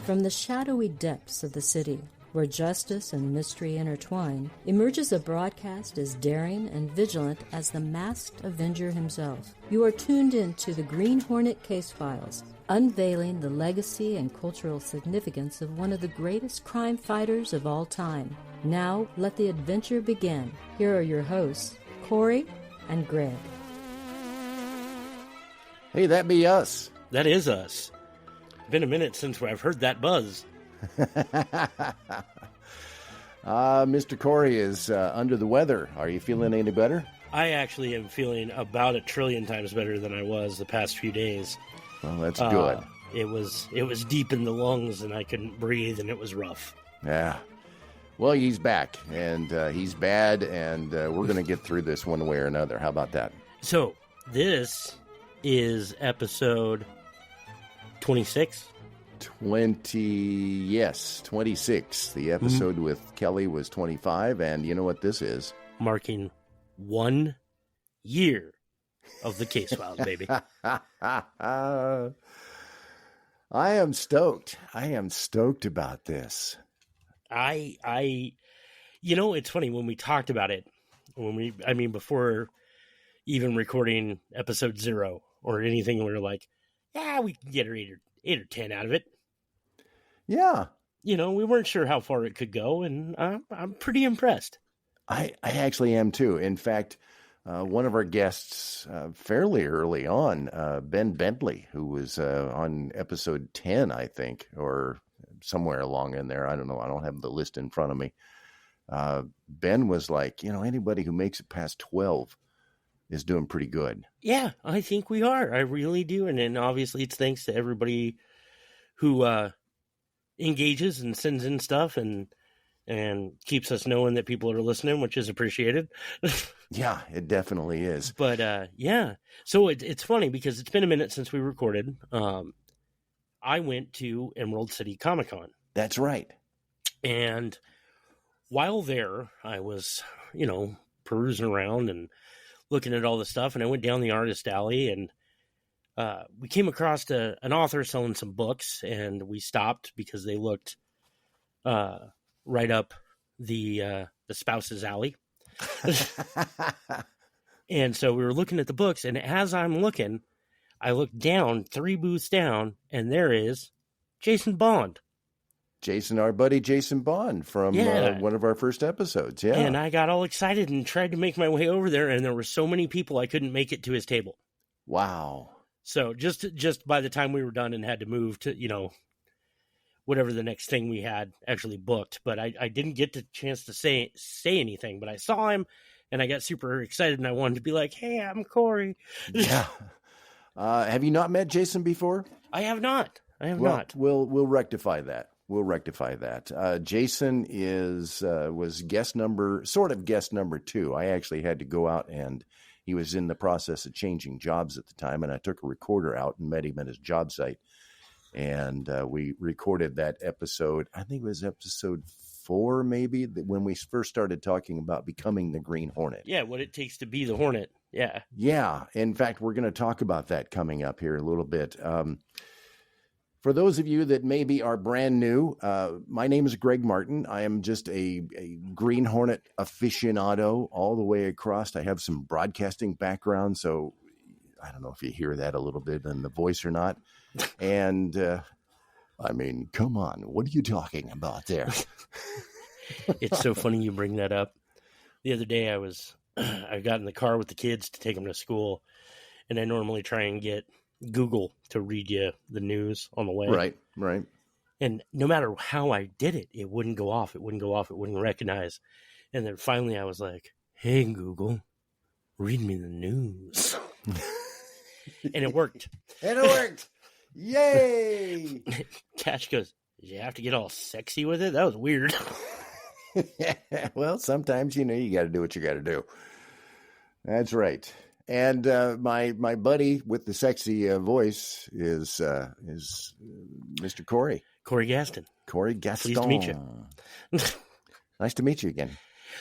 From the shadowy depths of the city, where justice and mystery intertwine, emerges a broadcast as daring and vigilant as the masked Avenger himself. You are tuned in to the Green Hornet Case Files, unveiling the legacy and cultural significance of one of the greatest crime fighters of all time. Now, let the adventure begin. Here are your hosts, Corey and Greg. Hey, that be us. That is us. Been a minute since I've heard that buzz. Mr. Corey is under the weather. Are you feeling any better? I actually am feeling about 1 trillion times better than I was the past few days. Well, that's good. It was deep in the lungs, and I couldn't breathe, and it was rough. Yeah. Well, he's back, and he's bad, and we're going to get through this one way or another. How about that? So, this is episode 26? 26. The episode with Kelly was 25, and you know what this is? Marking 1 year of the Case Files, baby. I am stoked. I am stoked about this. It's funny when we talked about it, before even recording episode 0 or anything, we were like, yeah, we can get 8 or 10 out of it. Yeah. We weren't sure how far it could go, and I'm pretty impressed. I actually am too. In fact, one of our guests fairly early on, Bentley, who was on episode 10, I think, or somewhere along in there. I don't know. I don't have the list in front of me. Ben was like, anybody who makes it past 12 is doing pretty good. Yeah, I think we are. I really do. And then obviously it's thanks to everybody who engages and sends in stuff and keeps us knowing that people are listening, which is appreciated. Yeah, it definitely is. But yeah, so it's funny because it's been a minute since we recorded. I went to Emerald City Comic Con. That's right. And while there, I was, perusing around and looking at all the stuff, and I went down the artist alley, and we came across an author selling some books, and we stopped because they looked right up the spouse's alley. And so we were looking at the books, and as I'm looking, I looked down 3 booths down, and there is Jason Bond. Our buddy Jason Bond from one of our first episodes. Yeah. And I got all excited and tried to make my way over there, and there were so many people I couldn't make it to his table. Wow. So just by the time we were done and had to move to, whatever the next thing we had actually booked, but I didn't get the chance to say anything, but I saw him and I got super excited and I wanted to be like, hey, I'm Corey. Yeah. Have you not met Jason before? I have not. Not. We'll rectify that. Jason was guest number 2. I actually had to go out, and he was in the process of changing jobs at the time, and I took a recorder out and met him at his job site, and we recorded that episode. I think it was episode 4, maybe, when we first started talking about becoming the Green Hornet. Yeah, what it takes to be the Hornet. Yeah. Yeah. In fact, we're going to talk about that coming up here a little bit. For those of you that maybe are brand new, my name is Greg Martin. I am just a Green Hornet aficionado all the way across. I have some broadcasting background, so I don't know if you hear that a little bit in the voice or not. And, come on, what are you talking about there? It's so funny you bring that up. The other day I got in the car with the kids to take them to school, and I normally try and get Google to read you the news on the way. Right. And no matter how I did it, it wouldn't go off. It wouldn't recognize. And then finally I was like, hey, Google, read me the news. And it worked. Yay! Cash goes, did you have to get all sexy with it? That was weird. Well, sometimes, you got to do what you got to do. That's right. And my buddy with the sexy voice is Mr. Corey. Corey Gaston. Pleased to meet you. Nice to meet you again.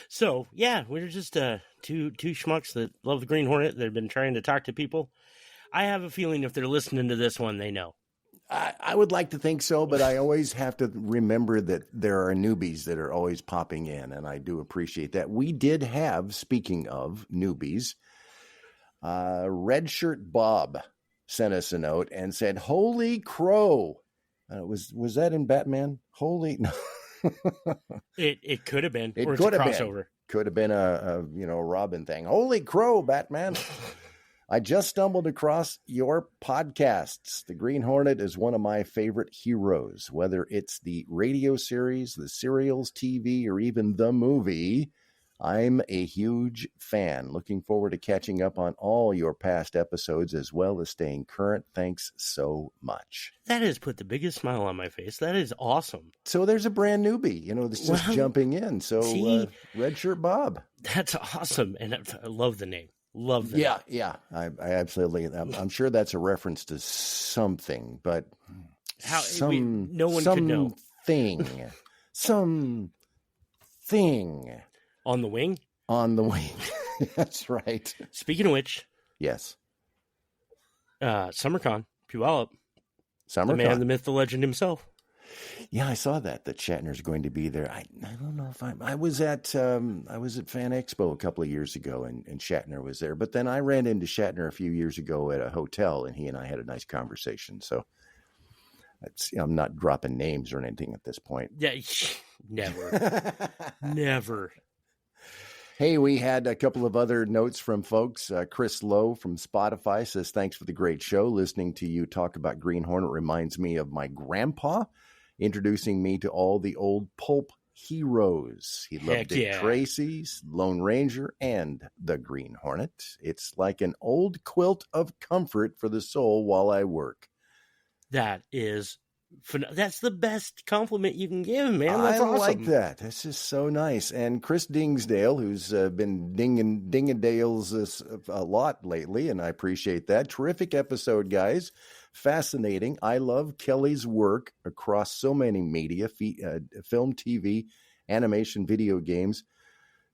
So, yeah, we're just two schmucks that love the Green Hornet. They've been trying to talk to people. I have a feeling if they're listening to this one, they know. I would like to think so, but I always have to remember that there are newbies that are always popping in, and I do appreciate that. We did have, speaking of newbies, Red Shirt Bob sent us a note and said, "Holy crow!" Was that in Batman? Holy no. It could have been. It or could it's a have crossover. been. Could have been a Robin thing. Holy crow, Batman! I just stumbled across your podcasts. The Green Hornet is one of my favorite heroes, whether it's the radio series, the serials, TV, or even the movie. I'm a huge fan. Looking forward to catching up on all your past episodes as well as staying current. Thanks so much. That has put the biggest smile on my face. That is awesome. So there's a brand newbie, that's just jumping in. So Red Shirt Bob. That's awesome. And I love the name. Love the name. Yeah. I absolutely. I'm sure that's a reference to something, but no one could know. Something. On the wing? On the wing. That's right. Speaking of which. Yes. SummerCon, Puyallup. SummerCon. The man, the myth, the legend himself. Yeah, I saw that Shatner's going to be there. I don't know if I was at Fan Expo a couple of years ago and Shatner was there. But then I ran into Shatner a few years ago at a hotel and he and I had a nice conversation. So I'm not dropping names or anything at this point. Yeah, never. Never. Hey, we had a couple of other notes from folks. Chris Lowe from Spotify says, "Thanks for the great show. Listening to you talk about Green Hornet reminds me of my grandpa introducing me to all the old pulp heroes. He loved Dick Tracy, Lone Ranger, and the Green Hornet. It's like an old quilt of comfort for the soul while I work." That's the best compliment you can give, man. That's awesome. Like that. That's just so nice. And Chris Dingsdale, who's been dinging Dales a lot lately, and I appreciate that. Terrific episode, guys. Fascinating. I love Kelly's work across so many media, film, TV, animation, video games.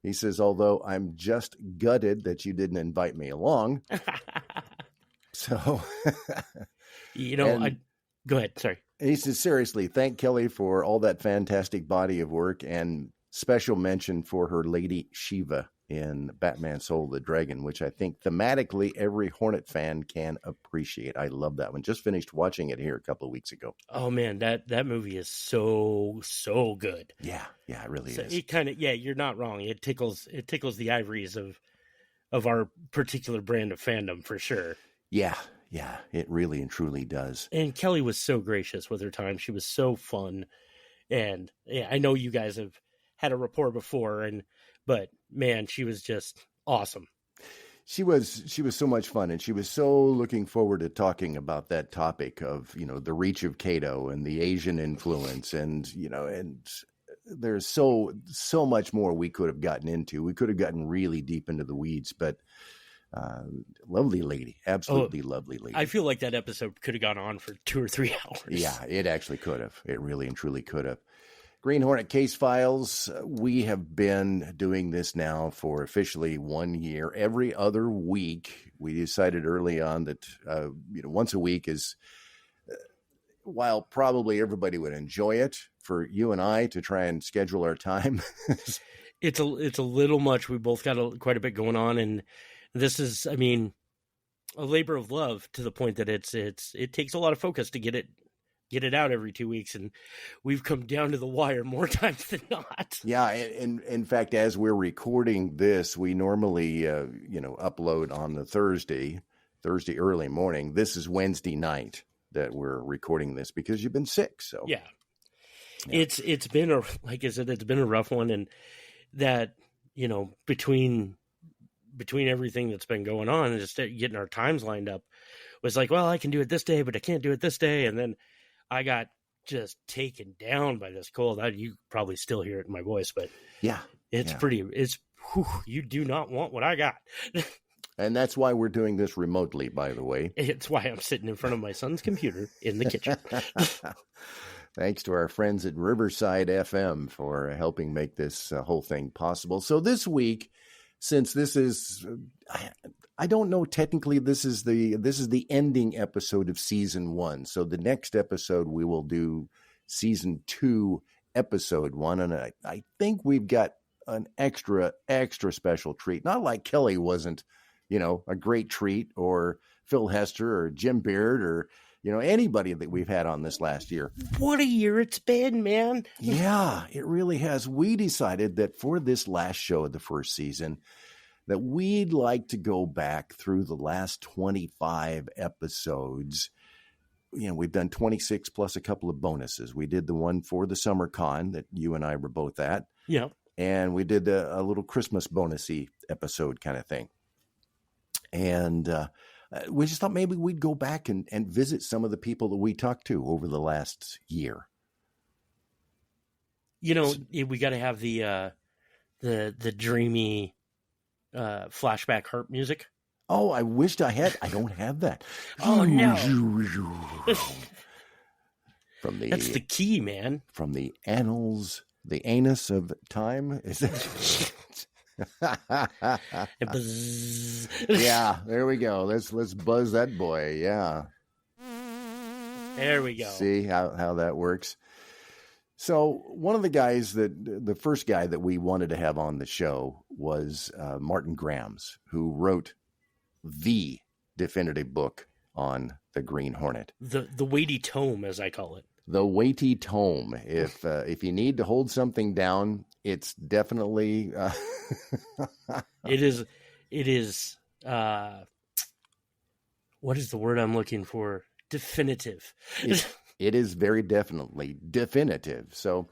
He says, although I'm just gutted that you didn't invite me along. So, go ahead. Sorry. He says, seriously, thank Kelly for all that fantastic body of work and special mention for her Lady Shiva in Batman Soul of the Dragon, which I think thematically every Hornet fan can appreciate. I love that one. Just finished watching it here a couple of weeks ago. Oh man, that movie is so good. Yeah, it really is. It kind of, you're not wrong. It tickles the ivories of our particular brand of fandom for sure. Yeah, it really and truly does. And Kelly was so gracious with her time. She was so fun. And I know you guys have had a rapport before, but man, she was just awesome. She was so much fun, and she was so looking forward to talking about that topic of, the reach of Kato and the Asian influence, and there's so much more we could have gotten into. We could have gotten really deep into the weeds, but lovely lady, absolutely lovely lady. I feel like that episode could have gone on for 2 or 3 hours. Yeah, it actually could have. It really and truly could have. Green Hornet Case Files, we have been doing this now for officially 1 year. Every other week, we decided early on that once a week is, while probably everybody would enjoy it, for you and I to try and schedule our time. It's a little much. We both got quite a bit going on, and this is, a labor of love to the point that it takes a lot of focus to get it out every 2 weeks, and we've come down to the wire more times than not. Yeah, in fact, as we're recording this, we normally upload on the Thursday early morning. This is Wednesday night that we're recording this because you've been sick. So yeah. It's been like I said, it's been a rough one, and that between everything that's been going on and just getting our times lined up was like, well, I can do it this day, but I can't do it this day. And then I got just taken down by this cold. You probably still hear it in my voice, but it's pretty, you do not want what I got. And that's why we're doing this remotely, by the way. It's why I'm sitting in front of my son's computer in the kitchen. Thanks to our friends at Riverside FM for helping make this whole thing possible. So this week, since this is, I don't know. Technically, this is the ending episode of season 1. So the next episode we will do season 2, episode 1, and I think we've got an extra special treat. Not like Kelly wasn't, a great treat, or Phil Hester or Jim Beard or anybody that we've had on this last year. What a year it's been, man. Yeah, it really has. We decided that for this last show of the first season, that we'd like to go back through the last 25 episodes. We've done 26 plus a couple of bonuses. We did the one for the summer con that you and I were both at. Yeah. And we did a little Christmas bonusy episode kind of thing. And we just thought maybe we'd go back and visit some of the people that we talked to over the last year. We got to have the dreamy flashback harp music. Oh, I wished I had. I don't have that. Oh, no. That's the key, man. From the annals, the anus of time. Is that? Yeah, there we go. Let's buzz that boy. Yeah. There we go. See how that works. So one of the guys the first guy that we wanted to have on the show was Martin Grams, who wrote the definitive book on the Green Hornet. The weighty tome, as I call it. The weighty tome. If you need to hold something down, it's definitely. It is. What is the word I'm looking for? Definitive. It is very definitely definitive. So,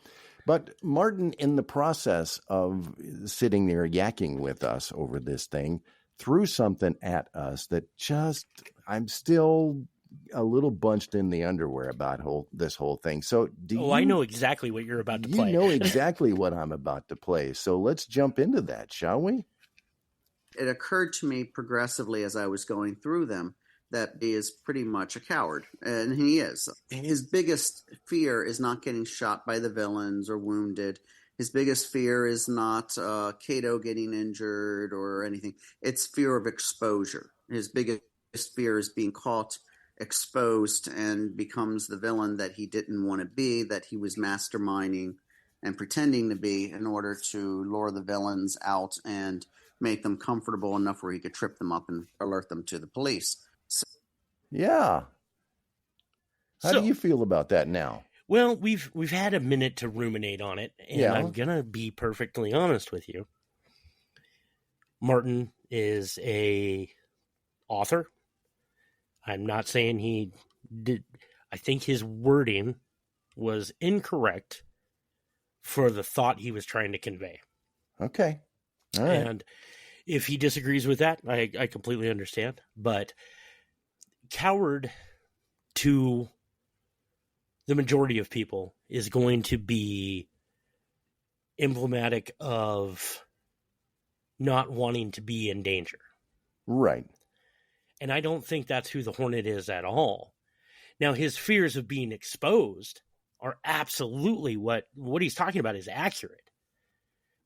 but Martin, in the process of sitting there yakking with us over this thing, threw something at us that I'm still a little bunched in the underwear about this whole thing. So I know exactly what you're about to play. You know exactly what I'm about to play. So let's jump into that, shall we? It occurred to me progressively as I was going through them that he is pretty much a coward, and he is. His biggest fear is not getting shot by the villains or wounded. His biggest fear is not Kato getting injured or anything. It's fear of exposure. His biggest fear is being caught exposed and becomes the villain that he didn't want to be, that he was masterminding and pretending to be in order to lure the villains out and make them comfortable enough where he could trip them up and alert them to the police. Yeah. How do you feel about that now? Well, we've had a minute to ruminate on it, and I'm gonna be perfectly honest with you. Martin is a author. I'm not saying he did. I think his wording was incorrect for the thought he was trying to convey. Okay. All right. And if he disagrees with that, I completely understand. But coward to the majority of people is going to be emblematic of not wanting to be in danger. Right. And I don't think that's who the Hornet is at all. Now, his fears of being exposed are absolutely what he's talking about is accurate.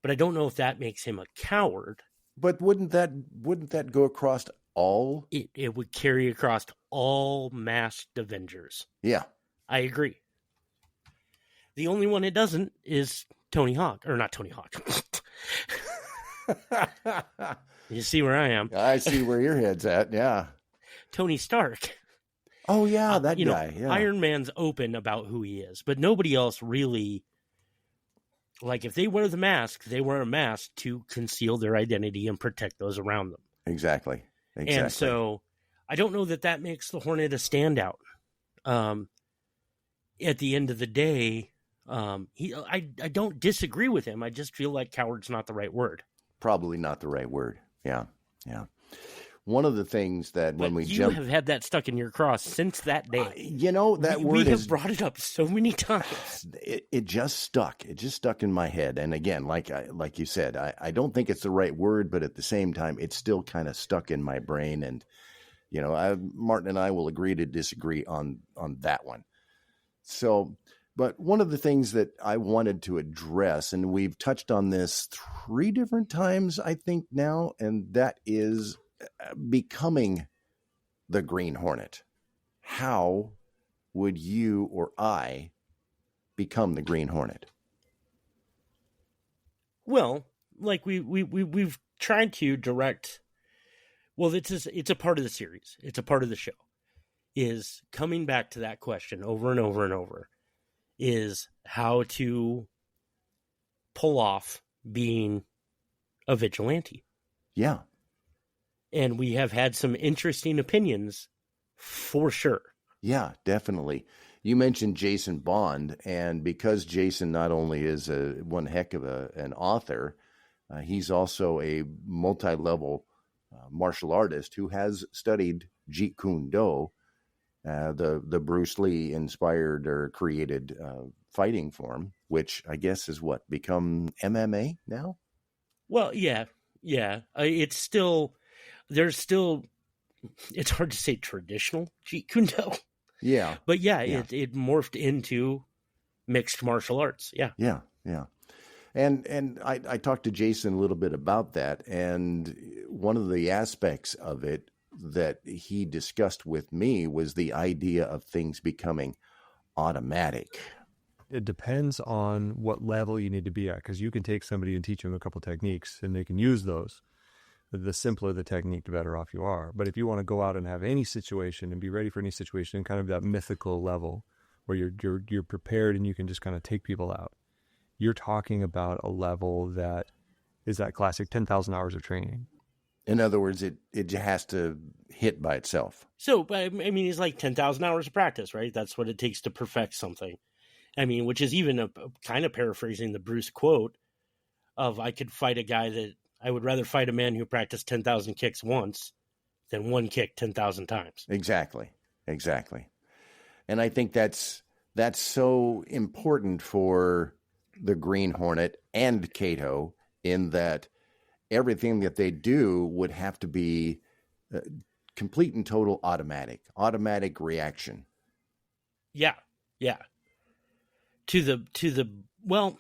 But I don't know if that makes him a coward. But wouldn't that go across all? It would carry across all masked Avengers. Yeah. I agree. The only one it doesn't is Tony Hawk. Or not Tony Hawk. You see where I am? I see where your head's at, yeah. Tony Stark. Oh, yeah, that guy. Yeah. Iron Man's open about who he is, but nobody else really... Like, if they wear the mask, they wear a mask to conceal their identity and protect those around them. Exactly. And so, I don't know that makes the Hornet a standout. At the end of the day, I don't disagree with him. I just feel like coward's not the right word. Probably not the right word. Yeah. One of the things that when we you have had that stuck in your cross since that day. That word we have brought it up so many times. It just stuck. It just stuck in my head. And again, like you said, I don't think it's the right word, but at the same time, it's still kind of stuck in my brain. And Martin and I will agree to disagree on that one. So, but one of the things that I wanted to address, and we've touched on this 3 different times, I think now, and that is becoming the Green Hornet, how would you or I become the Green Hornet? Well, like we've tried to direct. Well, it's a part of the series. It's a part of the show. Is coming back to that question over and over and over. Is how to pull off being a vigilante. Yeah. And we have had some interesting opinions for sure. Yeah, definitely. You mentioned Jason Bond, and because Jason not only is one heck of an author, he's also a multi-level martial artist who has studied Jeet Kune Do, the Bruce Lee inspired or created fighting form, which I guess is what, become MMA now? Well, yeah. It's still, it's hard to say traditional Jeet Kune Do. Yeah. But it morphed into mixed martial arts. Yeah. Yeah. And I talked to Jason a little bit about that. And one of the aspects of it that he discussed with me was the idea of things becoming automatic. It depends on what level you need to be at, because you can take somebody and teach them a couple techniques and they can use those. The simpler the technique, the better off you are. But if you want to go out and have any situation and be ready for any situation, kind of that mythical level where you're prepared and you can just kind of take people out, you're talking about a level that is that classic 10,000 hours of training. In other words, it has to hit by itself. So, I mean, it's like 10,000 hours of practice, right? That's what it takes to perfect something. I mean, which is even a kind of paraphrasing the Bruce quote of, I could fight a guy that, I would rather fight a man who practiced 10,000 kicks once than one kick 10,000 times. Exactly. And I think that's so important for the Green Hornet and Cato, in that everything that they do would have to be complete and total automatic reaction. Yeah. To the well,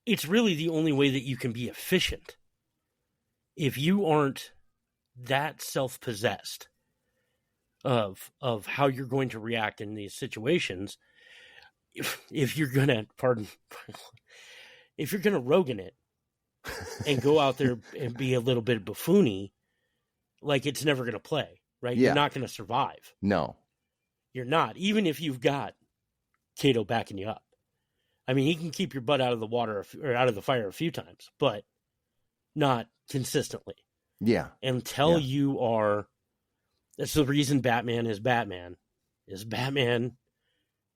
it's really the only way that you can be efficient. If you aren't that self-possessed of how you're going to react in these situations, if you're gonna Rogan it and go out there and be a little bit buffoony, like, it's never gonna play, right? Yeah. You're not gonna survive. No, you're not. Even if you've got Cato backing you up. I mean, he can keep your butt out of the water or out of the fire a few times, but not consistently. Yeah. Until you are. That's the reason Batman is Batman. Is Batman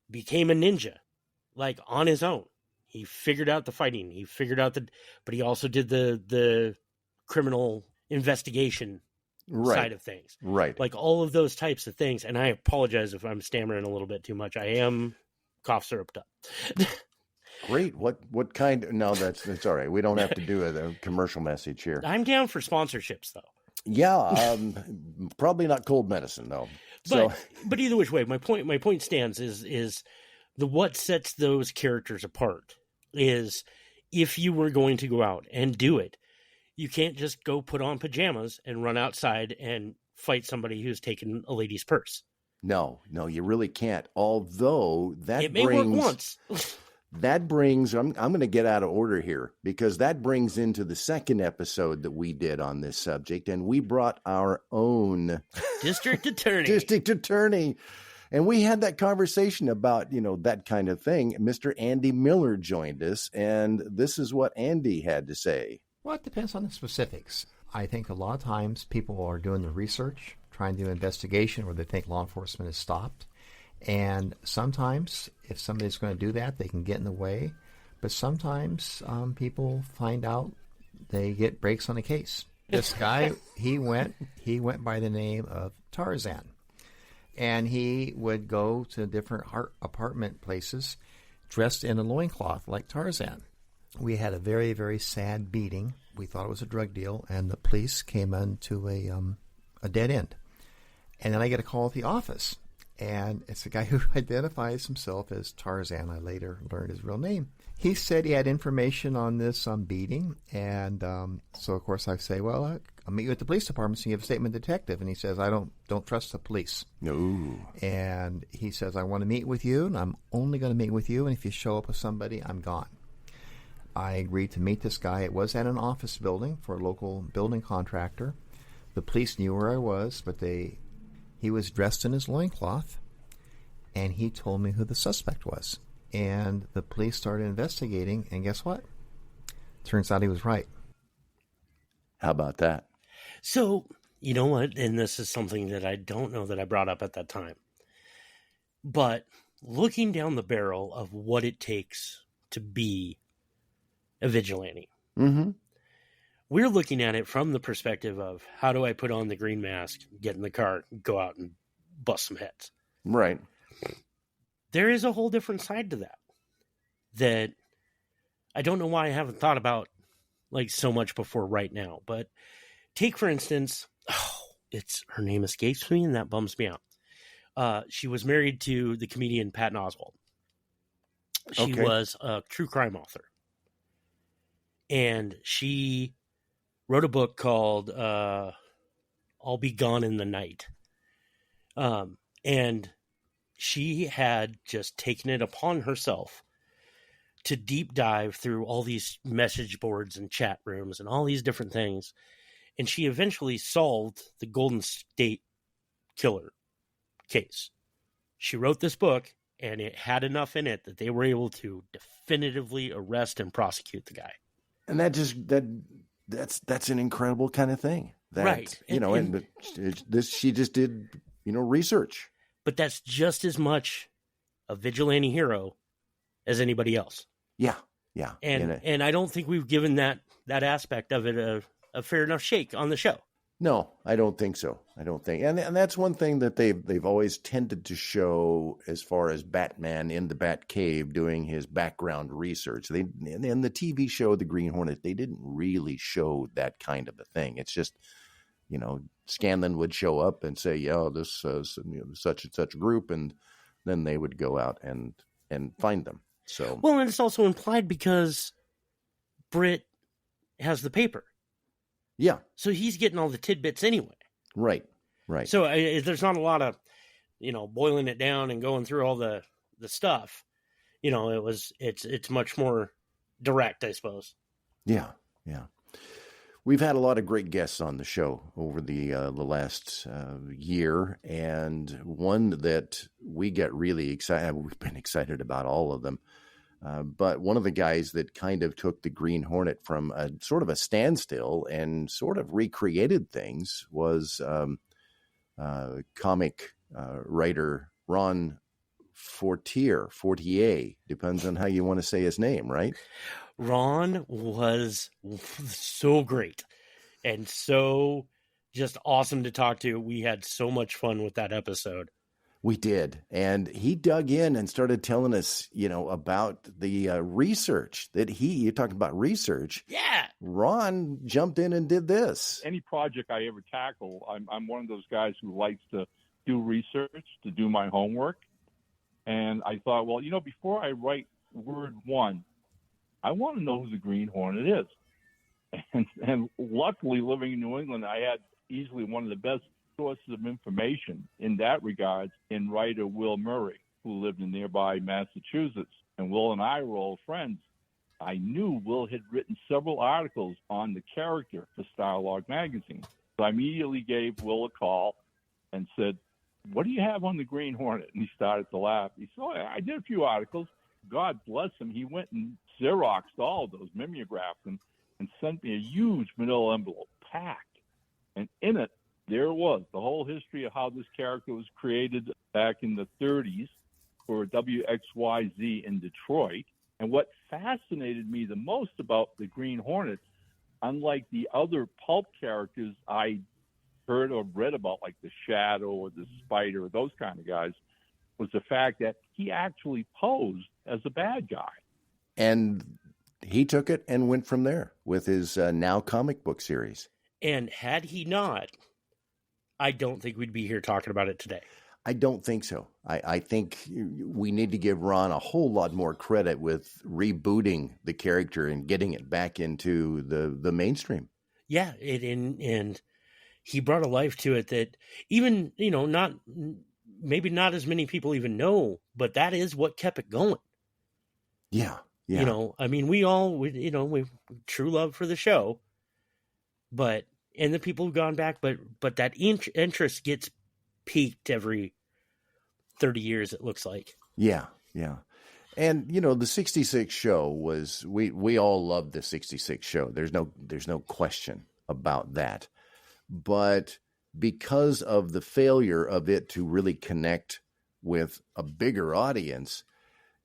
became a ninja, like, on his own. He figured out the fighting. He figured out but he also did the criminal investigation side of things. Right. Like, all of those types of things. And I apologize if I'm stammering a little bit too much. I am cough syruped up. Great. What kind? No, that's all right. We don't have to do a commercial message here. I'm down for sponsorships, though. Yeah, probably not cold medicine, though. But either which way, my point stands is what sets those characters apart is, if you were going to go out and do it, you can't just go put on pajamas and run outside and fight somebody who's taken a lady's purse. No, you really can't. Although it may work once. That brings, I'm going to get out of order here, because that brings into the second episode that we did on this subject, and we brought our own district attorney. And we had that conversation about, that kind of thing. Mr. Andy Miller joined us, and this is what Andy had to say. Well, it depends on the specifics. I think a lot of times people are doing the research, trying to do investigation, where they think law enforcement has stopped. And sometimes, if somebody's going to do that, they can get in the way. But sometimes people find out, they get breaks on the case. This guy, he went by the name of Tarzan. And he would go to different apartment places dressed in a loincloth like Tarzan. We had a very, very sad beating. We thought it was a drug deal, and the police came into a dead end. And then I get a call at the office. And it's a guy who identifies himself as Tarzan. I later learned his real name. He said he had information on this beating. And so, of course, I say, well, I'll meet you at the police department so you have a statement detective. And he says, I don't trust the police. No. And he says, I want to meet with you, and I'm only going to meet with you, and if you show up with somebody, I'm gone. I agreed to meet this guy. It was at an office building for a local building contractor. The police knew where I was, but he was dressed in his loincloth, and he told me who the suspect was. And the police started investigating, and guess what? Turns out he was right. How about that? So, you know what? And this is something that I don't know that I brought up at that time. But looking down the barrel of what it takes to be a vigilante, Mm-hmm. we're looking at it from the perspective of how do I put on the green mask, get in the car, go out and bust some heads. Right. There is a whole different side to that I don't know why I haven't thought about like so much before right now. But take, for instance, her name escapes me and that bums me out. She was married to the comedian Patton Oswalt. She was a true crime author. And she wrote a book called I'll Be Gone in the Night. And she had just taken it upon herself to deep dive through all these message boards and chat rooms and all these different things. And she eventually solved the Golden State Killer case. She wrote this book, and it had enough in it that they were able to definitively arrest and prosecute the guy. And that's an incredible kind of thing. That, right. She just did, research. But that's just as much a vigilante hero as anybody else. Yeah. Yeah. And I don't think we've given that aspect of it a fair enough shake on the show. No, I don't think so. I don't think, and that's one thing that they've always tended to show as far as Batman in the Batcave doing his background research. In the TV show The Green Hornet, they didn't really show that kind of a thing. It's just, Scanlan would show up and say, "Yeah, this such and such group," and then they would go out and find them. So well, and it's also implied because Britt has the paper. Yeah. So he's getting all the tidbits anyway. Right. So there's not a lot of, boiling it down and going through all the stuff. It's much more direct, I suppose. Yeah. Yeah. We've had a lot of great guests on the show over the last year, and one that we get really excited. We've been excited about all of them. But one of the guys that kind of took the Green Hornet from a sort of a standstill and sort of recreated things was comic writer Ron Fortier, depends on how you want to say his name, right? Ron was so great and so just awesome to talk to. We had so much fun with that episode. We did. And he dug in and started telling us, about the research that you're talking about research. Yeah. Ron jumped in and did this. Any project I ever tackle, I'm one of those guys who likes to do research, to do my homework. And I thought, well, before I write word one, I want to know who the Green Hornet is. And luckily, living in New England, I had easily one of the best sources of information in that regard in writer Will Murray, who lived in nearby Massachusetts. And Will and I were old friends. I knew Will had written several articles on the character for Starlog magazine. So I immediately gave Will a call and said, "What do you have on the Green Hornet?" And he started to laugh. He said, "Oh, I did a few articles." God bless him. He went and Xeroxed all of those, mimeographed them, and sent me a huge manila envelope packed. And in it, there it was, the whole history of how this character was created back in the 30s for WXYZ in Detroit. And what fascinated me the most about the Green Hornet, unlike the other pulp characters I heard or read about, like the Shadow or the Spider or those kind of guys, was the fact that he actually posed as a bad guy. And he took it and went from there with his now comic book series. And had he not, I don't think we'd be here talking about it today. I don't think so. I think we need to give Ron a whole lot more credit with rebooting the character and getting it back into the mainstream. Yeah, and he brought a life to it that even, maybe not as many people even know, but that is what kept it going. Yeah. Yeah. I mean, we true love for the show, and the people who've gone back, but that interest gets peaked every 30 years, it looks like. Yeah. Yeah. And, the 66 show was, we all loved the 66 show. There's no question about that. But because of the failure of it to really connect with a bigger audience,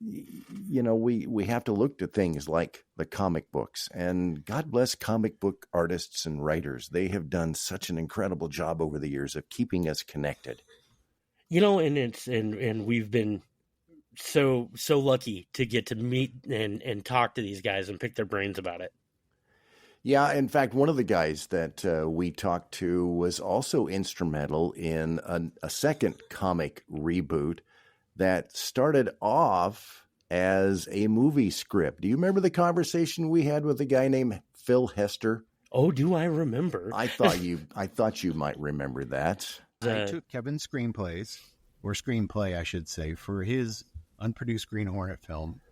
we have to look to things like the comic books, and God bless comic book artists and writers. They have done such an incredible job over the years of keeping us connected. And we've been so lucky to get to meet and talk to these guys and pick their brains about it. Yeah, in fact, one of the guys that we talked to was also instrumental in a second comic reboot that started off as a movie script. Do you remember the conversation we had with a guy named Phil Hester? Oh, do I remember? I thought you might remember that. I took Kevin's screenplay, I should say, for his unproduced Green Hornet film,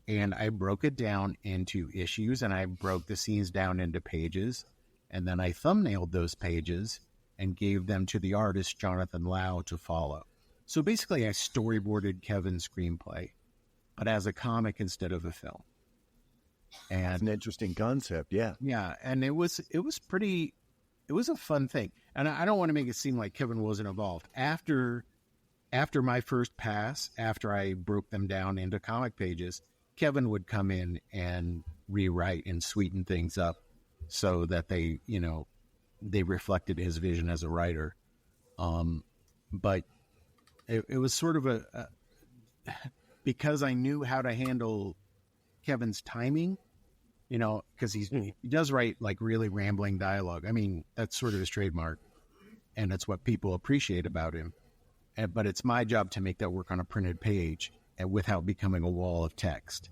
and I broke it down into issues, and I broke the scenes down into pages, and then I thumbnailed those pages and gave them to the artist, Jonathan Lau, to follow. So basically, I storyboarded Kevin's screenplay, but as a comic instead of a film. And that's an interesting concept, yeah. Yeah, and it was a fun thing. And I don't want to make it seem like Kevin wasn't involved. After my first pass, after I broke them down into comic pages, Kevin would come in and rewrite and sweeten things up so that they reflected his vision as a writer. But it was sort of because I knew how to handle Kevin's timing, because he does write like really rambling dialogue. I mean, that's sort of his trademark, and that's what people appreciate about him. But it's my job to make that work on a printed page and without becoming a wall of text.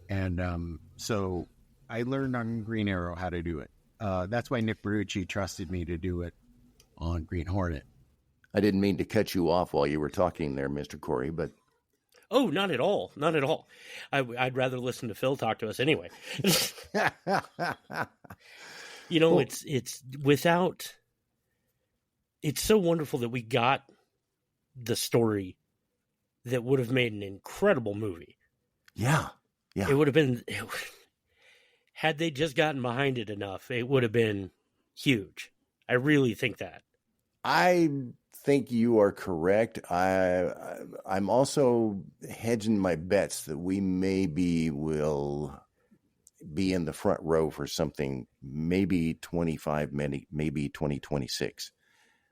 And so I learned on Green Arrow how to do it. That's why Nick Berrucci trusted me to do it on Green Hornet. I didn't mean to cut you off while you were talking there, Mr. Corey, but... Oh, not at all. Not at all. I'd rather listen to Phil talk to us anyway. It's so wonderful that we got the story that would have made an incredible movie. Yeah. Yeah. It would have been, had they just gotten behind it enough, it would have been huge. I really think that. I think you are correct. I'm also hedging my bets that we maybe will be in the front row for something, maybe 2026.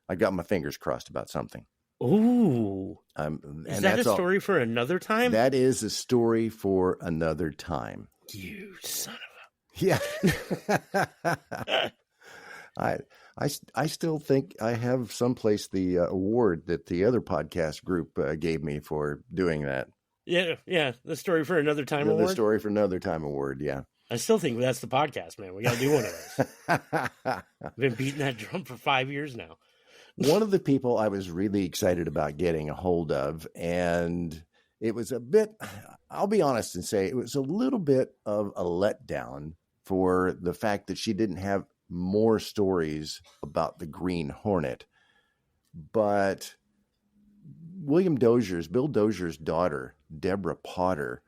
I got my fingers crossed about something. Ooh. Is that a story for another time? That is a story for another time. You son of a... Yeah. I still think I have someplace the award that the other podcast group gave me for doing that. Yeah. The story for another time award? The story for another time award, yeah. I still think that's the podcast, man. We got to do one of those. I've been beating that drum for 5 years now. One of the people I was really excited about getting a hold of, and it was a bit, I'll be honest and say, it was a little bit of a letdown for the fact that she didn't have more stories about the Green Hornet. But Bill Dozier's daughter, Deborah Potter,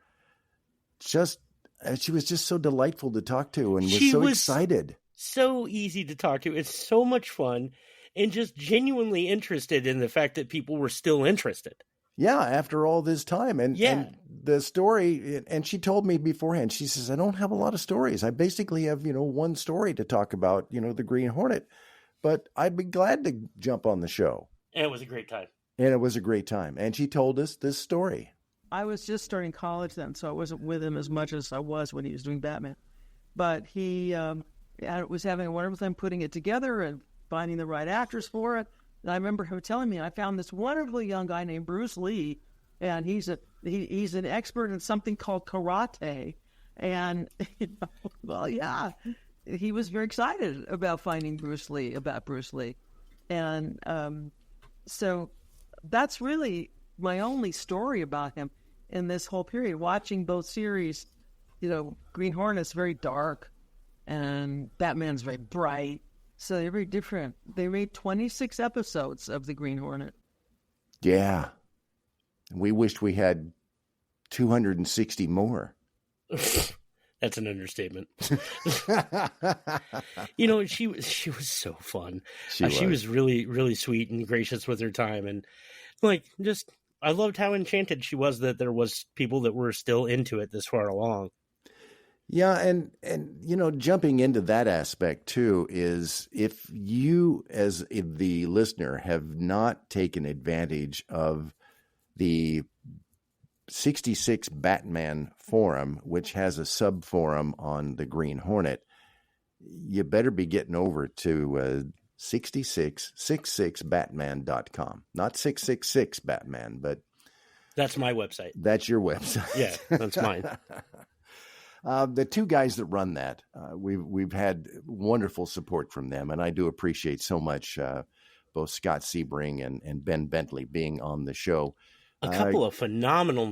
she was just so delightful to talk to and was so excited. So easy to talk to. It's so much fun. And just genuinely interested in the fact that people were still interested. Yeah, after all this time. And the story, and she told me beforehand, she says, I don't have a lot of stories. I basically have, one story to talk about, the Green Hornet. But I'd be glad to jump on the show. And it was a great time. And she told us this story. I was just starting college then, so I wasn't with him as much as I was when he was doing Batman. But he was having a wonderful time putting it together and finding the right actors for it. And I remember him telling me, I found this wonderful young guy named Bruce Lee, and he's an expert in something called karate. And, well, yeah. he was very excited about finding Bruce Lee. And so that's really my only story about him in this whole period. Watching both series, Green Hornet's very dark and Batman's very bright. So they're very different. They made 26 episodes of the Green Hornet. Yeah. We wished we had 260 more. That's an understatement. She was so fun. She was really, really sweet and gracious with her time. And I loved how enchanted she was that there was people that were still into it this far along. Yeah. And jumping into that aspect too is if you as the listener have not taken advantage of the 66 Batman forum, which has a sub forum on the Green Hornet, you better be getting over to 66batman.com. Not 666 Batman, but that's my website. That's your website. Yeah, that's mine. The two guys that run that, we've had wonderful support from them, and I do appreciate so much both Scott Sebring and Ben Bentley being on the show. A couple of phenomenal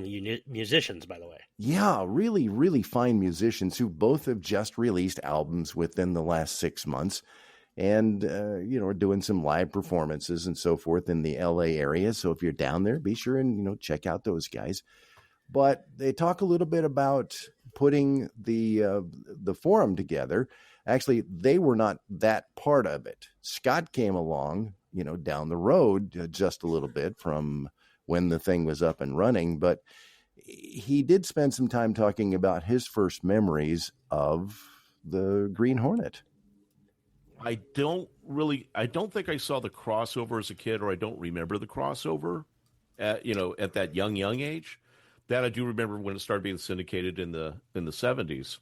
musicians, by the way. Yeah, really, really fine musicians who both have just released albums within the last 6 months and, are doing some live performances and so forth in the LA area. So if you're down there, be sure and, check out those guys. But they talk a little bit about putting the forum together. Actually, they were not that part of it. Scott came along, down the road just a little bit from when the thing was up and running, but he did spend some time talking about his first memories of the Green Hornet. I don't think I saw the crossover as a kid, or I don't remember the crossover at that young age. That I do remember when it started being syndicated in the 70s.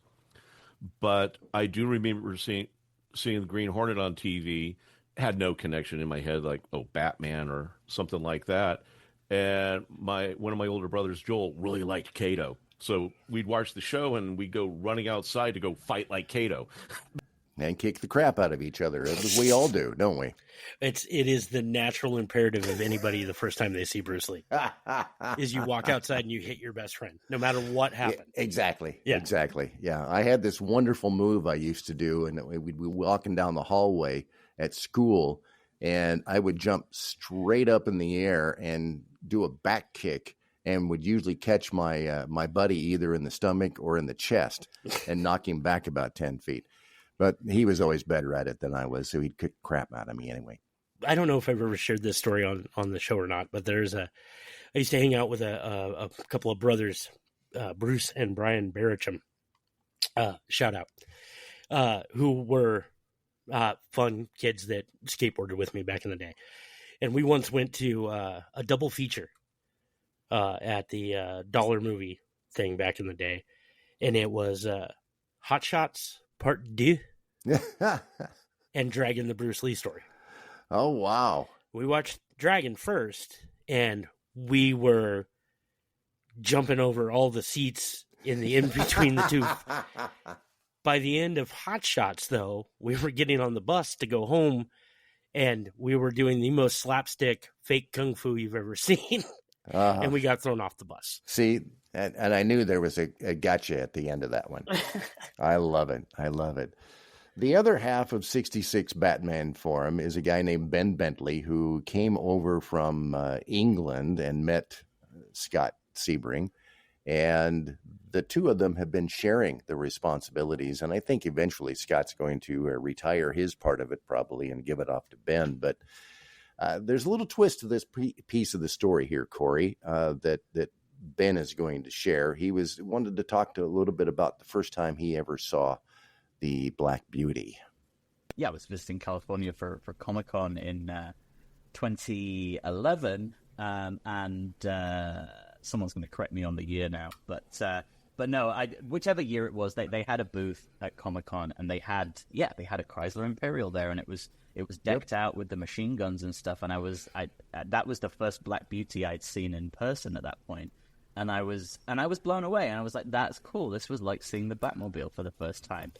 But I do remember seeing the Green Hornet on TV. Had no connection in my head like, Batman or something like that. And one of my older brothers, Joel, really liked Kato. So we'd watch the show and we'd go running outside to go fight like Kato. And kick the crap out of each other, as we all do, don't we? It is the natural imperative of anybody the first time they see Bruce Lee is you walk outside and you hit your best friend, no matter what happens. Yeah, exactly. Yeah. Exactly. Yeah. I had this wonderful move I used to do, and we'd be walking down the hallway at school, and I would jump straight up in the air and do a back kick, and would usually catch my my buddy either in the stomach or in the chest and knock him back about 10 feet. But he was always better at it than I was, so he'd kick crap out of me anyway. I don't know if I've ever shared this story on the show or not, but I used to hang out with a couple of brothers, Bruce and Brian Baracham, shout out, who were fun kids that skateboarded with me back in the day. And we once went to a double feature at the Dollar Movie thing back in the day, and it was Hot Shots Part 2 and Dragon the Bruce Lee story. Oh, wow. We watched Dragon first, and we were jumping over all the seats in between the two. By the end of Hot Shots, though, we were getting on the bus to go home, and we were doing the most slapstick fake kung fu you've ever seen, and we got thrown off the bus. See, and I knew there was a gotcha at the end of that one. I love it. I love it. The other half of 66 Batman Forum is a guy named Ben Bentley who came over from England and met Scott Sebring. And the two of them have been sharing the responsibilities. And I think eventually Scott's going to retire his part of it probably and give it off to Ben. But there's a little twist to this piece of the story here, Corey, that Ben is going to share. He wanted to talk a little bit about the first time he ever saw the Black Beauty. Yeah, I was visiting California for Comic-Con in 2011, and someone's going to correct me on the year now, but no, whichever year it was, they had a booth at Comic-Con, and they had a Chrysler Imperial there, and it was decked out with the machine guns and stuff, and that was the first Black Beauty I'd seen in person at that point. And I was blown away, and I was like, that's cool. This was like seeing the Batmobile for the first time.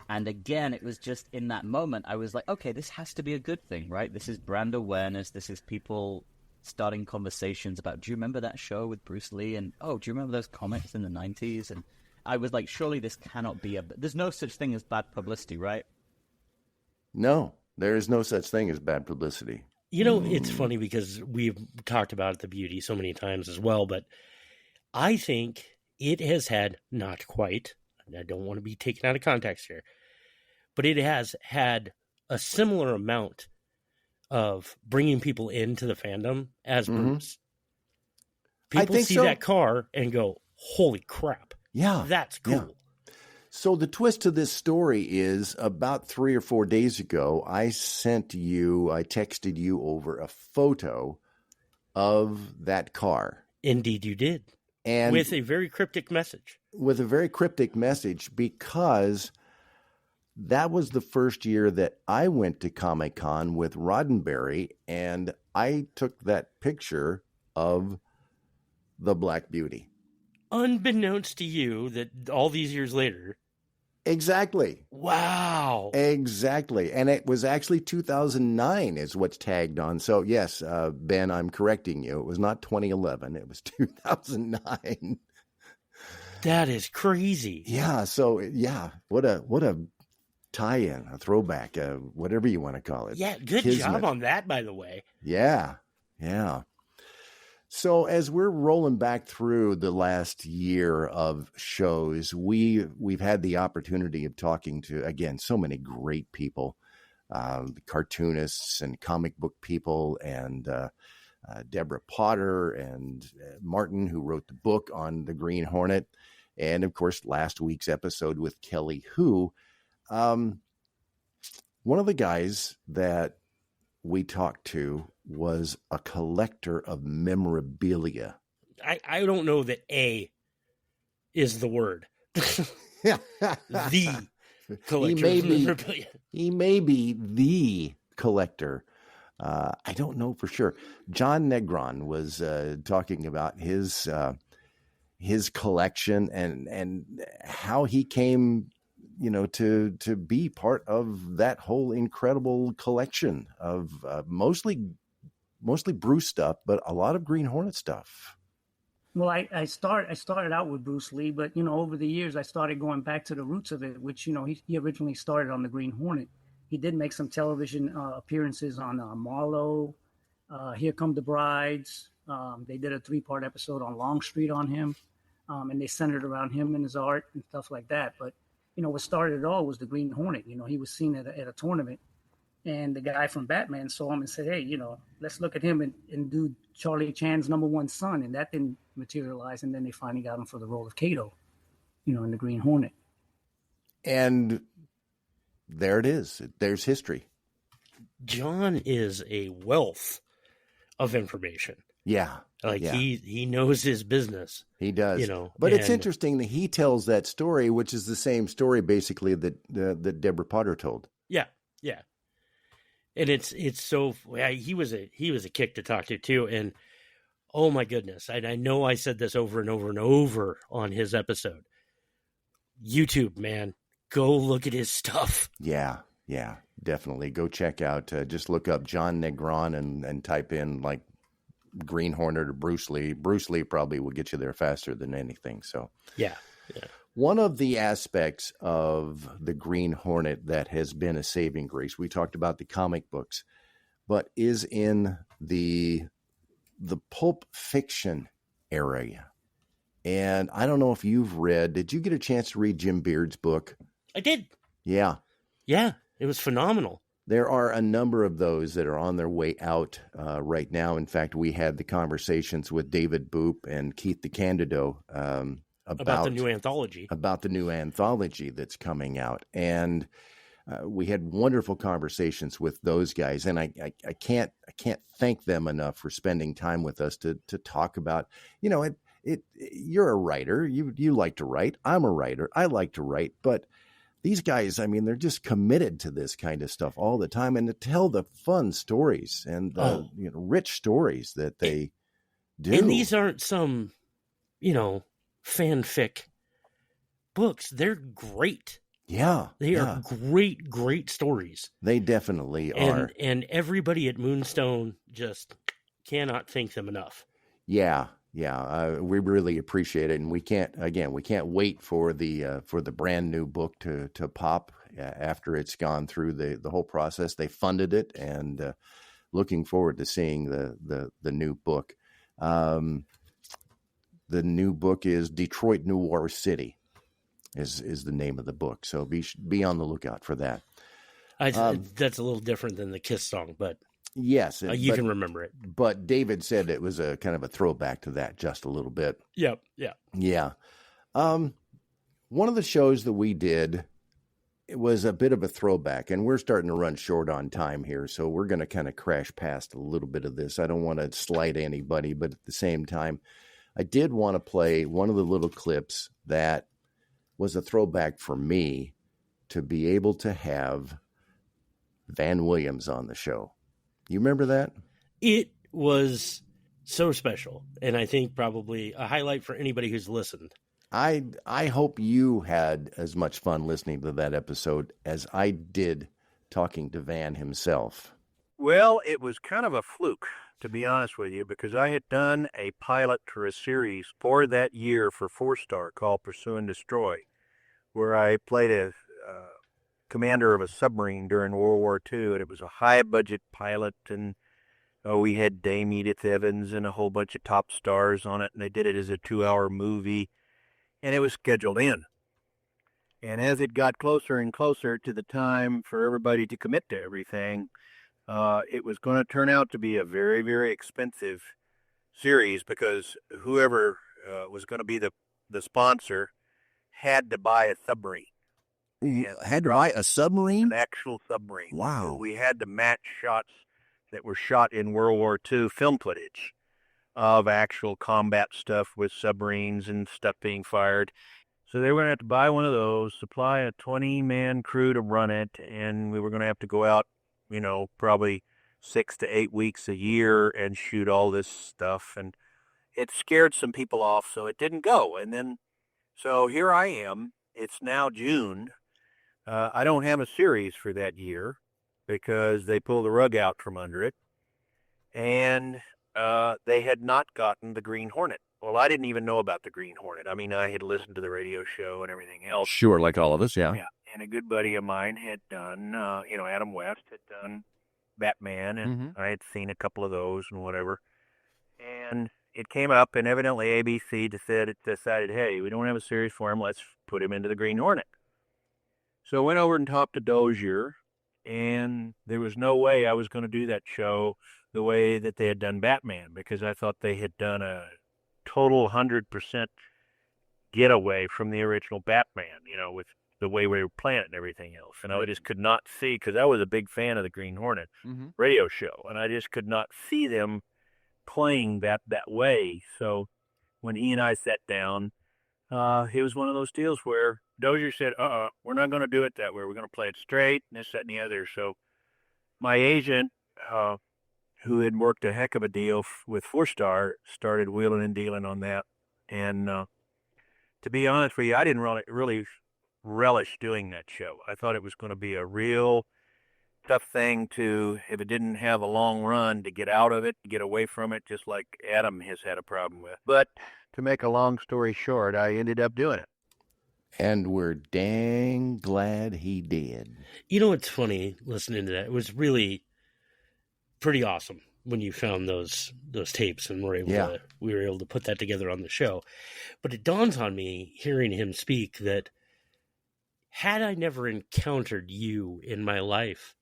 And again, it was just in that moment, I was like, okay, this has to be a good thing, right? This is brand awareness. This is people starting conversations about, do you remember that show with Bruce Lee? And, oh, do you remember those comics in the 90s? And I was like, surely this cannot be there's no such thing as bad publicity, right? No, there is no such thing as bad publicity. You know, it's funny because we've talked about the beauty so many times as well, but I think it has had, not quite, I don't want to be taken out of context here, but it has had a similar amount of bringing people into the fandom as Bruce. People see that car and go, holy crap. Yeah. That's cool. Yeah. So the twist to this story is about 3 or 4 days ago, I texted you over a photo of that car. Indeed you did. And with a very cryptic message. Because that was the first year that I went to Comic-Con with Roddenberry, and I took that picture of the Black Beauty. Unbeknownst to you that all these years later. Exactly. Wow. Exactly. And it was actually 2009 is what's tagged on. So yes, Ben, I'm correcting you. It was not 2011. It was 2009. That is crazy. Yeah. So yeah, what a tie-in, a throwback, whatever you want to call it. Yeah. Good job on that, by the way. Yeah. Yeah. So as we're rolling back through the last year of shows, we've had the opportunity of talking to, again, so many great people, cartoonists and comic book people, and Deborah Potter and Martin, who wrote the book on the Green Hornet, and of course last week's episode with Kelly Hu. One of the guys that we talked to was a collector of memorabilia. I don't know that A is the word. The collector of memorabilia. He may be the collector. I don't know for sure. John Negron was talking about his collection and how he came, to be part of that whole incredible collection of mostly Bruce stuff, but a lot of Green Hornet stuff. Well, I started out with Bruce Lee, but over the years I started going back to the roots of it, which he originally started on the Green Hornet. He did make some television appearances on Marlowe, Here Come the Brides. They did a 3-part episode on Longstreet on him, and they centered around him and his art and stuff like that. But what started it all was the Green Hornet. He was seen at a tournament, and the guy from Batman saw him and said, hey, let's look at him and do Charlie Chan's #1 son. And that didn't materialize. And then they finally got him for the role of Kato, in the Green Hornet. And there it is. There's history. John is a wealth of information. Yeah. He knows his business. He does. But it's interesting that he tells that story, which is the same story basically that Deborah Potter told. Yeah. Yeah. And it's so he was a kick to talk to too. And oh my goodness, I know I said this over and over and over on his episode. YouTube, man, go look at his stuff. Yeah, definitely. Go check out. Just look up John Negron and type in like Green Hornet or Bruce Lee. Bruce Lee probably will get you there faster than anything. So yeah. One of the aspects of the Green Hornet that has been a saving grace, we talked about the comic books, but is in the pulp fiction area. And I don't know if you've did you get a chance to read Jim Beard's book? I did. Yeah. Yeah, it was phenomenal. There are a number of those that are on their way out right now. In fact, we had the conversations with David Boop and Keith DeCandido about the new anthology. About the new anthology that's coming out. And we had wonderful conversations with those guys. And I can't thank them enough for spending time with us to talk about, you're a writer. You like to write. I'm a writer. I like to write. But these guys, they're just committed to this kind of stuff all the time, and to tell the fun stories and rich stories that they do. And these aren't some, fanfic books. They're great. Yeah. They are great stories. They definitely are. And everybody at Moonstone just cannot thank them enough. Yeah. We really appreciate it. And we can't wait for the brand new book to pop after it's gone through the whole process. They funded it, and looking forward to seeing the new book. The new book is Detroit Noir City is the name of the book. So be on the lookout for that. That's a little different than the Kiss song, but yes, you can remember it. But David said it was a kind of a throwback to that just a little bit. Yep. Yeah. One of the shows that we did, it was a bit of a throwback, and we're starting to run short on time here, so we're going to kind of crash past a little bit of this. I don't want to slight anybody, but at the same time, I did want to play one of the little clips that was a throwback for me to be able to have Van Williams on the show. You remember that? It was so special, and I think probably a highlight for anybody who's listened. I hope you had as much fun listening to that episode as I did talking to Van himself. Well, it was kind of a fluke, to be honest with you, because I had done a pilot for a series for that year for 4-Star called Pursue and Destroy, where I played a commander of a submarine during World War II, and it was a high-budget pilot, and we had Dame Edith Evans and a whole bunch of top stars on it, and they did it as a 2-hour movie, and it was scheduled in. And as it got closer and closer to the time for everybody to commit to everything, it was going to turn out to be a very, very expensive series, because whoever was going to be the sponsor had to buy a submarine. Had to buy a submarine? An actual submarine. Wow. We had to match shots that were shot in World War II film footage of actual combat stuff with submarines and stuff being fired. So they were going to have to buy one of those, supply a 20-man crew to run it, and we were going to have to go out, probably 6 to 8 weeks a year and shoot all this stuff. And it scared some people off, so it didn't go. And then, so here I am. It's now June. I don't have a series for that year because they pulled the rug out from under it. And they had not gotten the Green Hornet. Well, I didn't even know about the Green Hornet. I mean, I had listened to the radio show and everything else. Sure, like all of us, yeah. Yeah, and a good buddy of mine had done, Adam West had done Batman, and I had seen a couple of those and whatever. And it came up, and evidently ABC decided, hey, we don't have a series for him. Let's put him into the Green Hornet. So I went over and talked to Dozier, and there was no way I was going to do that show the way that they had done Batman, because I thought they had done a total 100% getaway from the original Batman, with the way we were playing it and everything else. And I just could not see, because I was a big fan of the Green Hornet radio show, and I just could not see them playing that way. So when he and I sat down, it was one of those deals where Dozier said, we're not going to do it that way. We're going to play it straight, and this, that, and the other. So my agent, who had worked a heck of a deal with 4-Star, started wheeling and dealing on that. And to be honest with you, I didn't really relish doing that show. I thought it was going to be a real tough thing to, if it didn't have a long run, to get out of it, get away from it, just like Adam has had a problem with. But to make a long story short, I ended up doing it. And we're dang glad he did. It's funny listening to that. It was really pretty awesome when you found those tapes and we were able to put that together on the show. But it dawns on me, hearing him speak, that had I never encountered you in my life,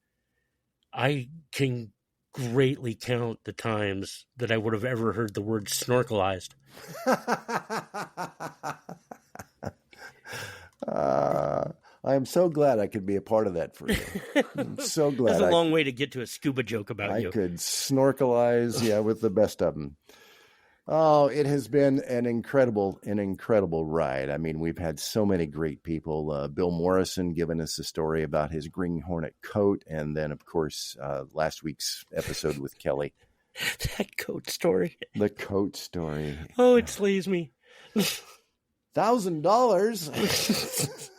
I can greatly count the times that I would have ever heard the word snorkelized. I am so glad I could be a part of that for you. I'm so glad. That's a long way to get to a scuba joke about you. I could snorkelize, with the best of them. Oh, it has been an incredible ride. I mean, we've had so many great people. Bill Morrison giving us a story about his Green Hornet coat, and then, of course, last week's episode with Kelly. That coat story. The coat story. Oh, it slays me. $1,000.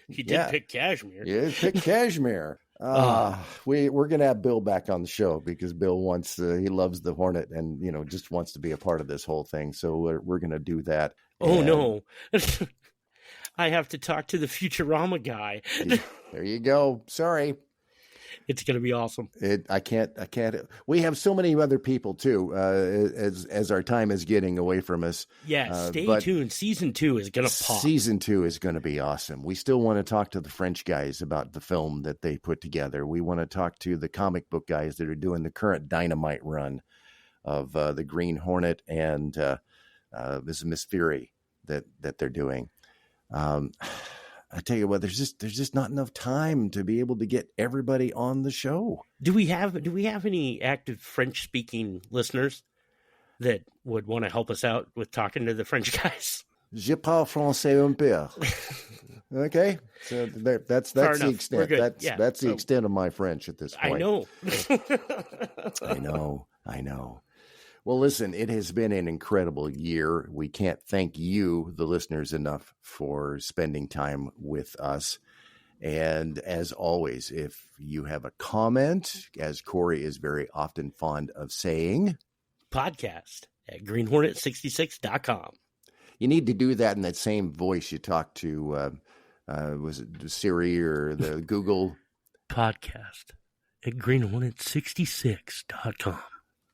You did pick Cashmere. Yeah, pick Cashmere. We're gonna have Bill back on the show because Bill wants he loves the Hornet and just wants to be a part of this whole thing. So we're gonna do that. Oh no, I have to talk to the Futurama guy. There you go. Sorry. It's going to be awesome. I can't. We have so many other people too. As our time is getting away from us. Yeah, stay tuned. Season 2 is going to pop. Season 2 is going to be awesome. We still want to talk to the French guys about the film that they put together. We want to talk to the comic book guys that are doing the current Dynamite run of the Green Hornet and this is Miss Fury that they're doing. I tell you what, there's just not enough time to be able to get everybody on the show. Do we have any active French speaking listeners that would want to help us out with talking to the French guys? Je parle français un peu. Okay, so that's the extent. That's the extent of my French at this point. I know. Well, listen, it has been an incredible year. We can't thank you, the listeners, enough for spending time with us. And as always, if you have a comment, as Corey is very often fond of saying, podcast at greenhornet66.com. You need to do that in that same voice you talk to, was it Siri or the Google? Podcast at greenhornet66.com.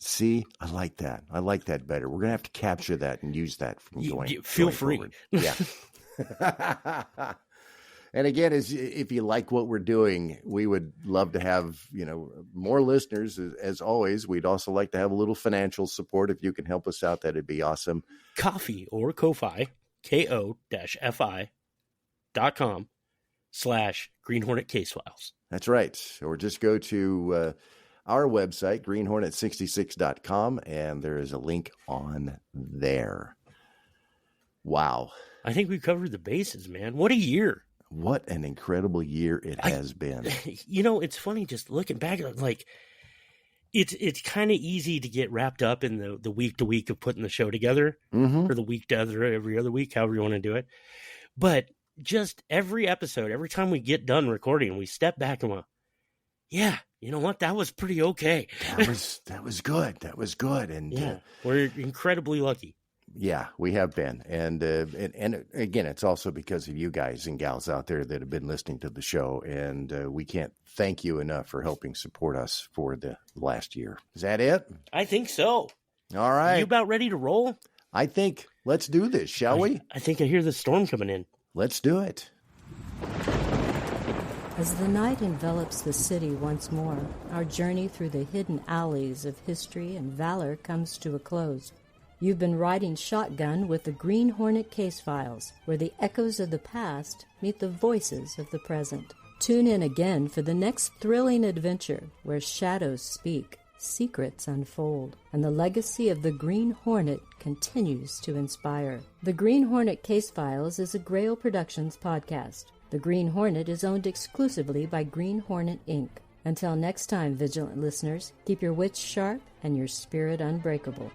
See, I like that. I like that better. We're going to have to capture that and use that from going free. Forward. Yeah. And again, if you like what we're doing, we would love to have, more listeners. As always, we'd also like to have a little financial support. If you can help us out, that'd be awesome. Coffee or Ko-Fi, ko-fi.com/Green Hornet Case Files. That's right. Or just go to our website, greenhornet66.com, and there is a link on there. Wow. I think we've covered the bases, man. What a year. What an incredible year it has been. It's funny just looking back, like it's kind of easy to get wrapped up in the week to week of putting the show together, or the week to every other week, however you want to do it. But just every episode, every time we get done recording, we step back and go, yeah, you know what? That was pretty okay. That was good. That was good. And we're incredibly lucky. Yeah, we have been. And again, it's also because of you guys and gals out there that have been listening to the show. And we can't thank you enough for helping support us for the last year. Is that it? I think so. All right. You about ready to roll? I think let's do this, shall we? I think I hear the storm coming in. Let's do it. As the night envelops the city once more, our journey through the hidden alleys of history and valor comes to a close. You've been riding shotgun with the Green Hornet Case Files, where the echoes of the past meet the voices of the present. Tune in again for the next thrilling adventure, where shadows speak, secrets unfold, and the legacy of the Green Hornet continues to inspire. The Green Hornet Case Files is a Grail Productions podcast. The Green Hornet is owned exclusively by Green Hornet, Inc. Until next time, vigilant listeners, keep your wits sharp and your spirit unbreakable.